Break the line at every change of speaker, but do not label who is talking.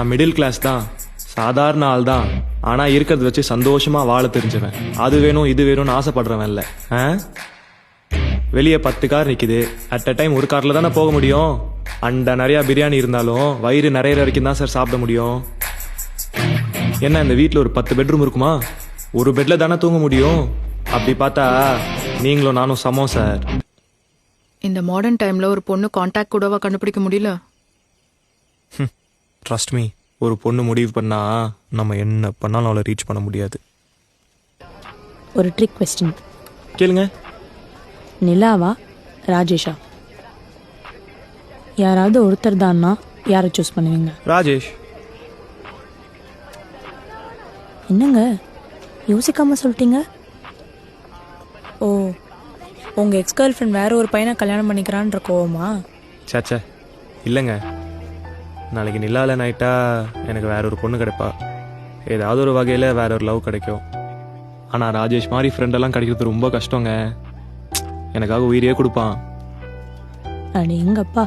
நான் middle class தான், சாதாரண ஆள் தான். ஆனால் இருக்கிறத வச்சு சந்தோஷமாக வாழ தெரிஞ்சவன். அது வேணும் இது வேணும்னு ஆசைப்படுறவன் இல்லை. வெளியே 10 கார் நிற்கிது, அட் அ டைம் ஒரு காரில் தானே போக முடியும். அண்டை நிறையா பிரியாணி இருந்தாலும் வயிறு நிறைய வரைக்கும் தான் சார் சாப்பிட முடியும். என்ன இந்த வீட்டில் ஒரு 10 பெட்ரூம் இருக்குமா? ஒரு பெட்டில் தானே தூங்க முடியும். அப்படி பார்த்தா நீங்களும் நானும் சமம் சார்.
இந்த மாடர்ன் டைம்ல ஒரு பொண்ணு கான்டாக்ட் கூடவா கண்டுபிடிக்க முடியல?
ட்ரஸ்ட் மீ, ஒரு பொண்ணு முடிவு பண்ணா நம்ம என்ன பண்ணாலும் அவளை ரீச் பண்ண முடியாது.
ஒரு ட்ரிக் கொஸ்டின்
கேளுங்க.
நிலாவா ராஜேஷா? யாராவது ஒருத்தர் தான்னா யாரை சூஸ் பண்ணுவீங்க?
ராஜேஷ்.
என்னங்க யோசிக்காம சொல்லிட்டீங்க? ஓ, உங்கள் எக்ஸ் கேர்ள் ஃப்ரெண்ட் வேற ஒரு பையனை கல்யாணம் பண்ணிக்கிறான்ற கோவமா?
சேச்சே இல்லைங்க. நாளைக்கு நிலாவில் நைட்டா எனக்கு வேற ஒரு பொண்ணு கிடைப்பா. ஏதாவது ஒரு வகையில் வேற ஒரு லவ் கிடைக்கும். ஆனால் ராஜேஷ் மாதிரி ஃப்ரெண்டெல்லாம் கிடைக்கிறது ரொம்ப கஷ்டங்க. எனக்காக உயிரையே கொடுப்பான்.
அடே எங்கப்பா.